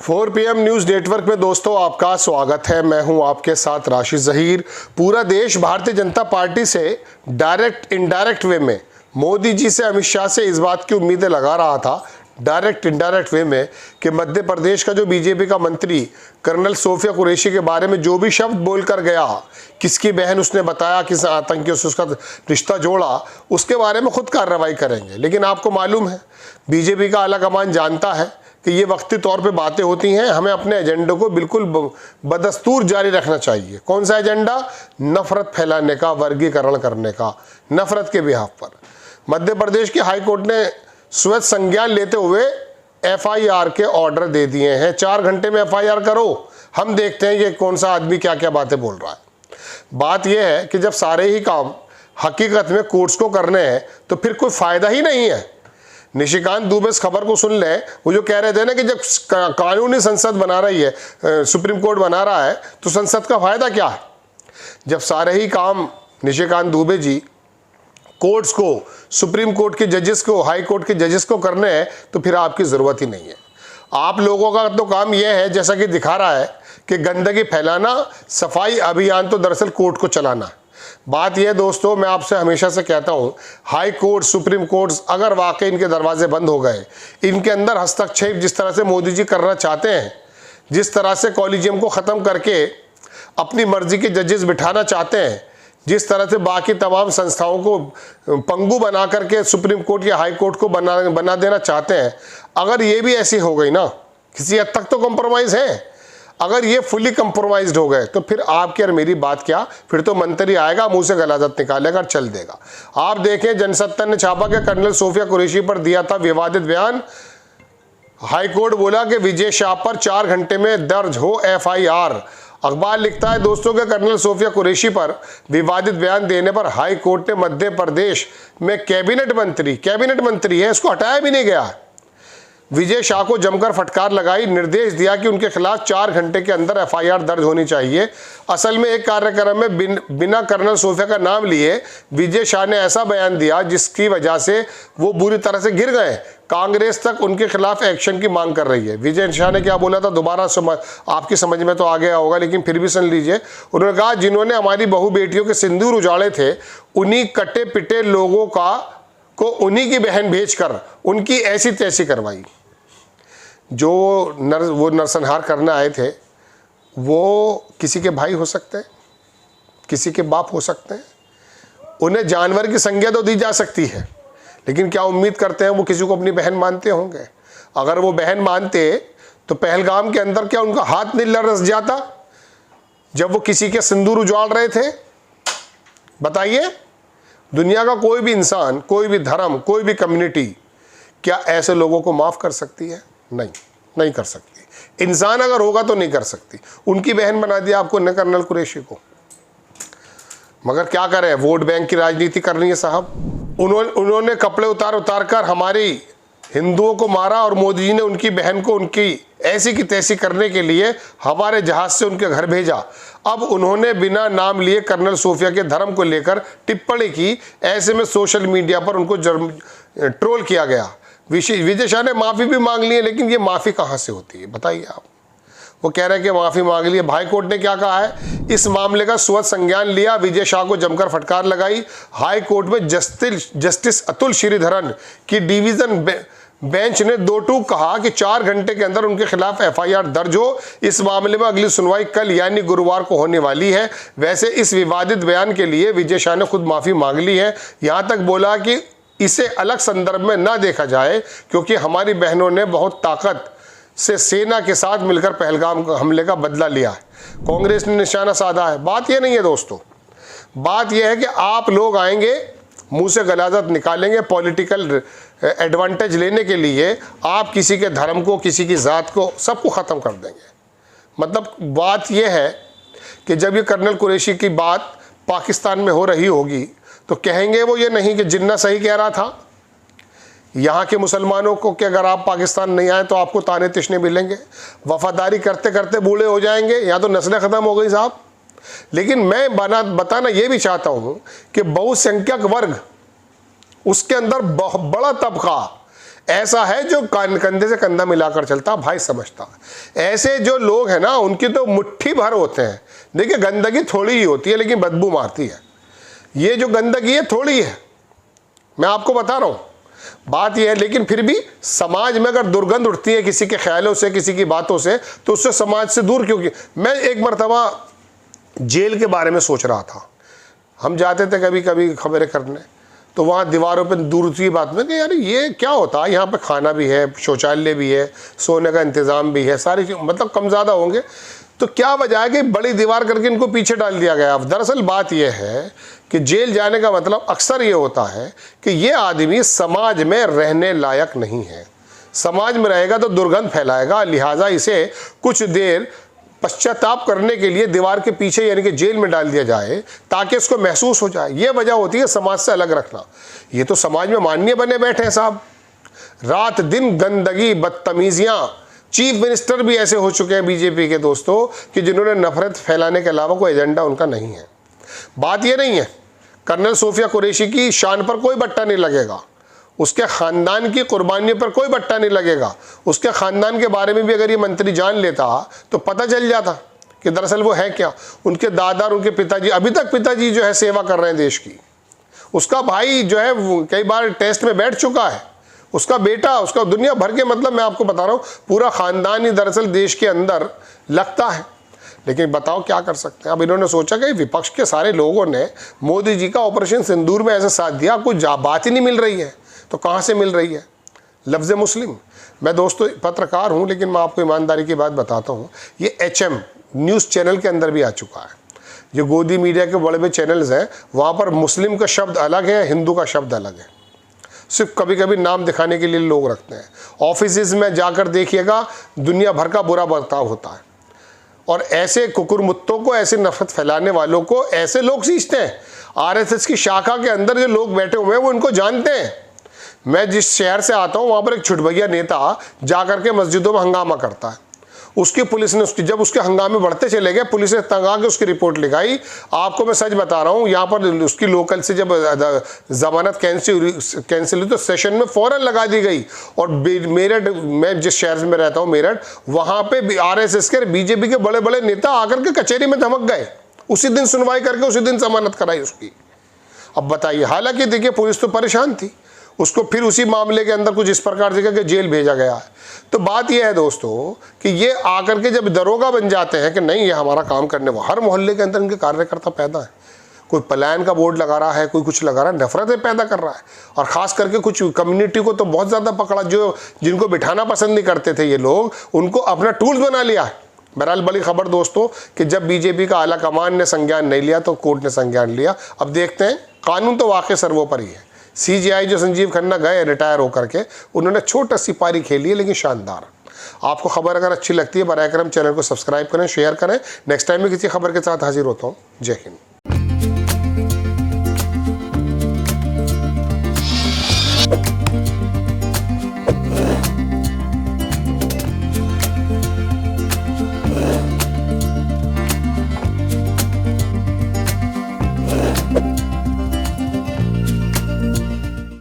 4 PM news network में दोस्तों आपका स्वागत है। मैं हूं आपके साथ राशिद ज़हीर। पूरा देश भारतीय जनता पार्टी से डायरेक्ट इनडायरेक्ट वे में मोदी जी से, अमित शाह से इस बात की उम्मीदें लगा रहा था, डायरेक्ट इनडायरेक्ट वे में, कि मध्य प्रदेश का जो बीजेपी का मंत्री कर्नल सोफिया कुरैशी के बारे में जो भी शब्द बोलकर गया, किसकी बहन उसने बताया, किस आतंकियों से उसका रिश्ता जोड़ा, उसके बारे में खुद कार्रवाई करेंगे। लेकिन आपको मालूम है, बीजेपी का आला कमान जानता है कि ये वक्ती तौर पे बातें होती हैं। हमें अपने एजेंडे को बिल्कुल बदस्तूर जारी रखना चाहिए। कौन सा एजेंडा? नफरत फैलाने का, वर्गीकरण करने का, नफरत के बिहाफ पर। मध्य प्रदेश की हाई कोर्ट ने स्वयं संज्ञान लेते हुए FIR के ऑर्डर दे दिए हैं। 4 घंटे में FIR करो, हम देखते हैं कि कौन सा आदमी क्या क्या बातें बोल रहा है। बात यह है कि जब सारे ही काम हकीकत में कोर्ट्स को करने हैं तो फिर कोई फायदा ही नहीं है। निशिकांत दुबे इस खबर को सुन लें। वो जो कह रहे थे ना कि जब कानूनी संसद बना रही है, सुप्रीम कोर्ट बना रहा है, तो संसद का फायदा क्या है? जब सारे ही काम निशिकांत दुबे जी कोर्ट्स को, सुप्रीम कोर्ट के जजेस को, हाई कोर्ट के जजेस को करने हैं, तो फिर आपकी ज़रूरत ही नहीं है। आप लोगों का तो काम यह है, जैसा कि दिखा रहा है, कि गंदगी फैलाना, सफाई अभियान तो दरअसल कोर्ट को चलाना। बात यह दोस्तों, मैं आपसे हमेशा से कहता हूं, हाई कोर्ट, सुप्रीम कोर्ट अगर वाकई इनके दरवाजे बंद हो गए, इनके अंदर हस्तक्षेप जिस तरह से मोदी जी करना चाहते हैं, जिस तरह से कॉलेजियम को ख़त्म करके अपनी मर्जी के जजेस बिठाना चाहते हैं, जिस तरह से बाकी तमाम संस्थाओं को पंगु बना करके सुप्रीम कोर्ट या हाई कोर्ट को बना देना चाहते हैं, अगर ये भी ऐसी हो गई ना, किसी हद तक तो कॉम्प्रोमाइज़ है, अगर ये फुली कंप्रोमाइज्ड हो गए, तो फिर आपकी और मेरी बात क्या, फिर तो मंत्री आएगा, मुंह से गलाजत निकालेगा और चल देगा। आप देखें, जनसत्ता ने छापा के कर्नल सोफिया कुरैशी पर दिया था विवादित बयान। हाई कोर्ट बोला कि विजय शाह पर 4 घंटे में दर्ज हो FIR। अखबार लिखता है दोस्तों के कर्नल सोफिया कुरैशी पर विवादित बयान देने पर हाई कोर्ट ने मध्य प्रदेश में कैबिनेट मंत्री है, इसको हटाया भी नहीं गया, विजय शाह को जमकर फटकार लगाई, निर्देश दिया कि उनके खिलाफ 4 घंटे के अंदर FIR दर्ज होनी चाहिए। असल में एक कार्यक्रम में बिना कर्नल सोफिया का नाम लिए विजय शाह ने ऐसा बयान दिया जिसकी वजह से वो बुरी तरह से गिर गए। कांग्रेस तक उनके खिलाफ एक्शन की मांग कर रही है। विजय शाह ने क्या बोला था, दोबारा आपकी समझ में तो आ गया होगा, लेकिन फिर भी सुन लीजिए। उन्होंने कहा, जिन्होंने हमारी बहु बेटियों के सिंदूर उजाड़े थे, उन्हीं कटे पिटे लोगों को उन्हीं की बहन भेजकर उनकी ऐसी तैसी करवाई। जो वो नरसंहार करने आए थे, वो किसी के भाई हो सकते हैं, किसी के बाप हो सकते हैं, उन्हें जानवर की संज्ञा तो दी जा सकती है, लेकिन क्या उम्मीद करते हैं वो किसी को अपनी बहन मानते होंगे? अगर वो बहन मानते तो पहलगाम के अंदर क्या उनका हाथ नहीं लरस जाता जब वो किसी के सिंदूर उजाड़ रहे थे? बताइए, दुनिया का कोई भी इंसान, कोई भी धर्म, कोई भी कम्युनिटी क्या ऐसे लोगों को माफ़ कर सकती है? नहीं कर सकती। इंसान अगर होगा तो नहीं कर सकती। उनकी बहन बना दिया आपको न कर्नल कुरैशी को। मगर क्या करें, वोट बैंक की राजनीति करनी है साहब। उन्होंने कपड़े उतार कर हमारी हिंदुओं को मारा, और मोदी जी ने उनकी बहन को उनकी ऐसी की तैसी करने के लिए हमारे जहाज से उनके घर भेजा। अब उन्होंने बिना नाम लिए कर्नल सोफिया के धर्म को लेकर टिप्पणी की। ऐसे में सोशल मीडिया पर उनको ट्रोल किया गया। विजय शाह ने माफ़ी भी मांग ली है, लेकिन ये माफ़ी कहाँ से होती है बताइए आप? वो कह रहे हैं कि माफ़ी मांग ली है। हाई कोर्ट ने क्या कहा है, इस मामले का स्वतः संज्ञान लिया, विजय शाह को जमकर फटकार लगाई। हाई कोर्ट में जस्टिस अतुल श्रीधरन की डिवीज़न बेंच ने 2 टूक कहा कि 4 घंटे के अंदर उनके खिलाफ FIR दर्ज हो। इस मामले में अगली सुनवाई कल यानी गुरुवार को होने वाली है। वैसे इस विवादित बयान के लिए विजय शाह ने खुद माफ़ी मांग ली है। यहाँ तक बोला कि इसे अलग संदर्भ में ना देखा जाए, क्योंकि हमारी बहनों ने बहुत ताकत से सेना के साथ मिलकर पहलगाम हमले का बदला लिया है, कांग्रेस ने निशाना साधा है। बात यह नहीं है दोस्तों, बात यह है कि आप लोग आएंगे, मुंह से गलाजत निकालेंगे, पॉलिटिकल एडवांटेज लेने के लिए आप किसी के धर्म को, किसी की ज़ात को, सबको ख़त्म कर देंगे। मतलब बात यह है कि जब ये कर्नल कुरैशी की बात पाकिस्तान में हो रही होगी तो कहेंगे वो ये नहीं कि जिन्ना सही कह रहा था। यहाँ के मुसलमानों को कि अगर आप पाकिस्तान नहीं आए तो आपको ताने तिशने मिलेंगे, वफादारी करते करते बूढ़े हो जाएंगे, या तो नस्लें ख़त्म हो गई साहब। लेकिन मैं बताना ये भी चाहता हूँ कि बहुसंख्यक वर्ग, उसके अंदर बड़ा तबका ऐसा है जो कंधे से कंधा मिलाकर चलता, भाई समझता। ऐसे जो लोग हैं ना, उनकी तो मुट्ठी भर होते हैं। देखिए, गंदगी थोड़ी ही होती है लेकिन बदबू मारती है। ये जो गंदगी है थोड़ी है, मैं आपको बता रहा हूं। बात यह है, लेकिन फिर भी समाज में अगर दुर्गंध उठती है किसी के ख्यालों से, किसी की बातों से, तो उससे समाज से दूर क्यों? मैं एक मरतबा जेल के बारे में सोच रहा था। हम जाते थे कभी कभी खबरें करने, तो वहाँ दीवारों पर दूर की बात में कि यार ये क्या होता है, यहाँ पे खाना भी है, शौचालय भी है, सोने का इंतज़ाम भी है, सारी मतलब कम ज़्यादा होंगे, तो क्या वजह है कि बड़ी दीवार करके इनको पीछे डाल दिया गया। अब दरअसल बात यह है कि जेल जाने का मतलब अक्सर ये होता है कि ये आदमी समाज में रहने लायक नहीं है। समाज में रहेगा तो दुर्गंध फैलाएगा, लिहाजा इसे कुछ देर पश्चाताप करने के लिए दीवार के पीछे यानी कि जेल में डाल दिया जाए ताकि उसको महसूस हो जाए। ये वजह होती है समाज से अलग रखना। ये तो समाज में माननीय बने बैठे हैं साहब, रात दिन गंदगी, बदतमीजियां। चीफ मिनिस्टर भी ऐसे हो चुके हैं बीजेपी के दोस्तों कि जिन्होंने नफरत फैलाने के अलावा कोई एजेंडा उनका नहीं है। बात ये नहीं है, कर्नल सोफिया कुरैशी की शान पर कोई बट्टा नहीं लगेगा, उसके ख़ानदान की कुर्बानियों पर कोई बट्टा नहीं लगेगा। उसके ख़ानदान के बारे में भी अगर ये मंत्री जान लेता तो पता चल जाता कि दरअसल वो है क्या। उनके दादा और उनके पिताजी, अभी तक पिताजी जो है सेवा कर रहे हैं देश की। उसका भाई जो है कई बार टेस्ट में बैठ चुका है, उसका बेटा, उसका दुनिया भर के, मतलब मैं आपको बता रहा हूँ, पूरा ख़ानदान ही दरअसल देश के अंदर लगता है। लेकिन बताओ क्या कर सकते हैं। अब इन्होंने सोचा कि विपक्ष के सारे लोगों ने मोदी जी का ऑपरेशन सिंदूर में ऐसा साथ दिया, कुछ बात ही नहीं मिल रही है, तो कहाँ से मिल रही है? लफ्ज़ मुस्लिम। मैं दोस्तों पत्रकार हूँ, लेकिन मैं आपको ईमानदारी की बात बताता हूँ, ये HM न्यूज़ चैनल के अंदर भी आ चुका है। जो गोदी मीडिया के बड़े बड़े चैनल्स हैं, वहाँ पर मुस्लिम का शब्द अलग है, हिंदू का शब्द अलग है। सिर्फ कभी कभी नाम दिखाने के लिए लोग रखते हैं। ऑफिसेज में जाकर देखिएगा, दुनिया भर का बुरा बर्ताव होता है। और ऐसे कुकुरमुत्तों को, ऐसे नफरत फैलाने वालों को ऐसे लोग सींचते हैं। RSS की शाखा के अंदर जो लोग बैठे हुए हैं वो इनको जानते हैं। मैं जिस शहर से आता हूँ वहाँ पर एक छुटभैया नेता जाकर के मस्जिदों में हंगामा करता है। उसकी पुलिस ने जब उसके हंगामे बढ़ते चले गए, पुलिस ने तंग आके उसकी रिपोर्ट लिखाई। आपको मैं सच बता रहा हूँ, यहाँ पर उसकी लोकल से जब जमानत कैंसिल हुई तो सेशन में फ़ौरन लगा दी गई। और मेरठ, मैं जिस शहर में रहता हूँ मेरठ, वहाँ पे RSS के BJP के बड़े बड़े नेता आकर के कचहरी में धमक गए। उसी दिन सुनवाई करके उसी दिन जमानत कराई उसकी। अब बताइए, हालांकि देखिए पुलिस तो परेशान थी, उसको फिर उसी मामले के अंदर कुछ इस प्रकार से कि जेल भेजा गया है। तो बात यह है दोस्तों कि ये आकर के जब दरोगा बन जाते हैं कि नहीं ये हमारा काम करने, हर मोहल्ले के अंदर इनके कार्यकर्ता पैदा है। कोई पलायन का बोर्ड लगा रहा है, कोई कुछ लगा रहा है, नफरतें पैदा कर रहा है। और ख़ास करके कुछ कम्युनिटी को तो बहुत ज़्यादा पकड़ा, जो जिनको बिठाना पसंद नहीं करते थे ये लोग, उनको अपना टूल्स बना लिया है। बहरहाल बड़ी खबर दोस्तों कि जब BJP का आला कमान ने संज्ञान नहीं लिया तो कोर्ट ने संज्ञान लिया। अब देखते हैं, कानून तो वाकई सर्वोपरि है। CGI जो संजीव खन्ना गए रिटायर होकर के, उन्होंने छोटा सी पारी खेली है लेकिन शानदार। आपको खबर अगर अच्छी लगती है, बराए करम चैनल को सब्सक्राइब करें, शेयर करें। नेक्स्ट टाइम में किसी खबर के साथ हाजिर होता हूँ। जय हिंद।